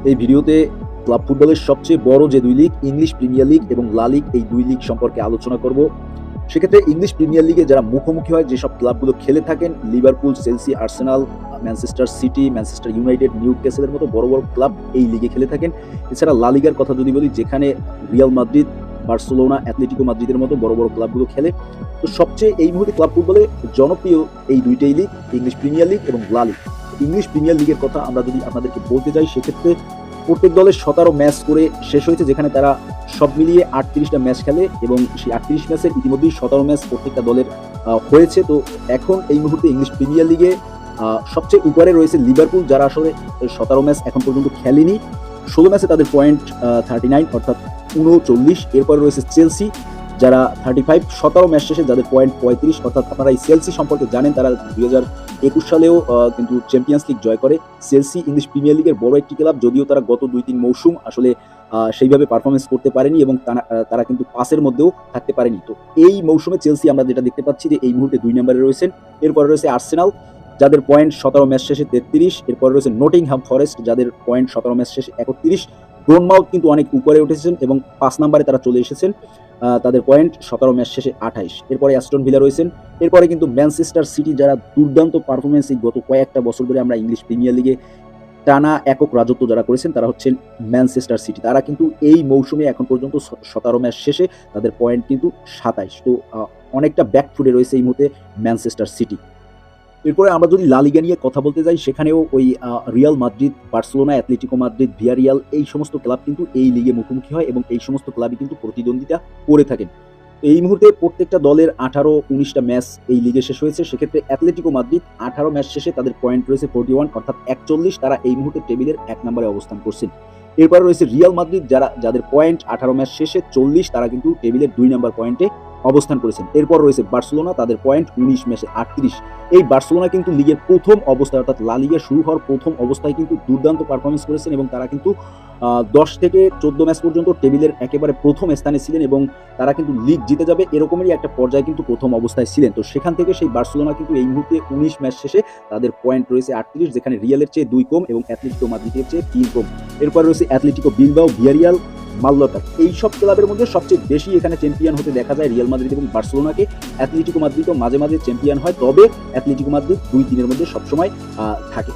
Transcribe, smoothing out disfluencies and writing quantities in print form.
এই ভিডিওতে ক্লাব ফুটবলের সবচেয়ে বড় যে দুই লিগ ইংলিশ প্রিমিয়ার লিগ এবং লা লিগ, এই দুই লিগ সম্পর্কে আলোচনা করব। সেক্ষেত্রে ইংলিশ প্রিমিয়ার লিগে যারা মুখোমুখি হয়, যেসব ক্লাবগুলো খেলে থাকেন, Liverpool, Chelsea, Arsenal, Manchester City, Manchester United, নিউক্যাসলের মতো বড় বড় ক্লাব এই লিগে খেলে থাকেন। এছাড়া লা লিগার কথা যদি বলি, যেখানে রিয়াল মাদ্রিদ, বার্সেলোনা, অ্যাথলেটিকো মাদ্রিদের মতো বড় বড় ক্লাবগুলো খেলে। তো সবচেয়ে এই মুহূর্তে ক্লাব ফুটবলে জনপ্রিয় এই দুইটাই লিগ, ইংলিশ প্রিমিয়ার লিগ এবং লা লিগ। ইংলিশ প্রিমিয়ার লিগের কথা আমরা যদি আপনাদেরকে বলতে যাই, সেক্ষেত্রে প্রত্যেক দলের 17 ম্যাচ করে শেষ হয়েছে, যেখানে তারা সব মিলিয়ে 38টা ম্যাচ খেলে এবং সেই 38 ম্যাচের ইতিমধ্যেই 17 ম্যাচ প্রত্যেকটা দলের হয়েছে। তো এখন এই মুহূর্তে ইংলিশ প্রিমিয়ার লিগে সবচেয়ে উপরে রয়েছে লিভারপুল, যারা আসলে 17 ম্যাচ এখন পর্যন্ত খেলেনি। 16 ম্যাচে তাদের পয়েন্ট 39, অর্থাৎ 39। এরপরে রয়েছে চেলসি, যারা 35, 17 ম্যাচ শেষে যাদের পয়েন্ট 35, অর্থাৎ আপনারা এই চেলসি সম্পর্কে জানেন, তারা 2021 সালেও কিন্তু চ্যাম্পিয়ন্স লিগ জয় করে। চেলসি ইংলিশ প্রিমিয়ার লিগের বড় একটি ক্লাব, যদিও তারা গত 2-3 মৌসুম আসলে সেইভাবে পারফরমেন্স করতে পারেনি এবং তারা কিন্তু পাসের মধ্যেও থাকতে পারেনি। তো এই মৌসুমে চেলসি আমরা যেটা দেখতে পাচ্ছি যে এই মুহূর্তে 2 নম্বরে রয়েছেন। এরপরে রয়েছে আর্সেনাল, যাদের পয়েন্ট 17 ম্যাচ শেষে 33। এরপরে রয়েছে নটিংহ্যাম ফরেস্ট, যাদের পয়েন্ট 17 ম্যাচ শেষে 31। ব্রনমাউথ কিন্তু অনেক উপরে উঠেছেন এবং 5 নম্বরে তারা চলে এসেছেন, তাদের পয়েন্ট 17 ম্যাচ শেষে 28। এরপরে অ্যাস্টন ভিলা রয়েছেন। এরপরে কিন্তু ম্যানচেস্টার সিটি, যারা দুর্দান্ত পারফরমেন্স এই গত কয়েকটা বছর ধরে আমরা ইংলিশ প্রিমিয়ার লিগে টানা একক রাজত্ব যারা করেছেন, তারা হচ্ছেন ম্যানচেস্টার সিটি। তারা কিন্তু এই মৌসুমে এখন পর্যন্ত 17 ম্যাচ শেষে তাদের পয়েন্ট কিন্তু 27। তো অনেকটা ব্যাকফুটে রয়েছে এই মুহূর্তে ম্যানচেস্টার সিটি। এরপরে আমরা যদি লা লিগা নিয়ে কথা বলতে যাই, সেখানেও ওই Real Madrid, Barcelona, Atletico Madrid, Villarreal, এই সমস্ত ক্লাব কিন্তু এই লিগে মুখোমুখি হয় এবং এই সমস্ত ক্লাবই কিন্তু প্রতিদ্বন্দ্বিতা করে থাকেন। এই মুহূর্তে প্রত্যেকটা দলের 18-19টা ম্যাচ এই লিগে শেষ হয়েছে। সেক্ষেত্রে অ্যাথলেটিকো মাদ্রিদ 18 ম্যাচ শেষে তাদের পয়েন্ট রয়েছে 41, অর্থাৎ 41। তারা এই মুহূর্তে টেবিলের 1 নম্বরে অবস্থান করছেন। এরপরে রয়েছে রিয়াল মাদ্রিদ, যাদের পয়েন্ট 18 ম্যাচ শেষে 40, তারা কিন্তু টেবিলের 2 নম্বর পয়েন্টে অবস্থান করেছেন। এরপর রয়েছে বার্সেলোনা, তাদের পয়েন্ট 19 ম্যাচে 38। এই বার্সেলোনা কিন্তু লিগের প্রথম অবস্থায়, অর্থাৎ লা লিগা শুরু হওয়ার প্রথম অবস্থায় কিন্তু দুর্দান্ত পারফরমেন্স করেছেন এবং তারা কিন্তু 10 থেকে 14 ম্যাচ পর্যন্ত টেবিলের একেবারে প্রথম স্থানে ছিলেন এবং তারা কিন্তু লিগ জিতে যাবে এরকমেরই একটা পর্যায়ে কিন্তু প্রথম অবস্থায় ছিলেন। তো সেখান থেকে সেই বার্সেলোনা কিন্তু এই মুহূর্তে 19 ম্যাচ শেষে তাদের পয়েন্ট রয়েছে 38, যেখানে রিয়ালের চেয়ে 2 কম এবং অ্যাথলেটিকো মাদ্রিদের চেয়ে 3 কম। এরপর রয়েছে অ্যাথলেটিকো বিলবাও, ভিয়ারিয়াল, মাল্লোটা। এই সব ক্লাবের মধ্যে সবচেয়ে বেশি এখানে চ্যাম্পিয়ন হতে দেখা যায় রিয়াল মাদ্রিদ এবং বার্সেলোনাকে। অ্যাথলেটিকো মাদ্রিদও মাঝে মাঝে চ্যাম্পিয়ন হয়, তবে অ্যাথলেটিকো মাদ্রিদ 2-3 এর মধ্যে সবসময় থাকে।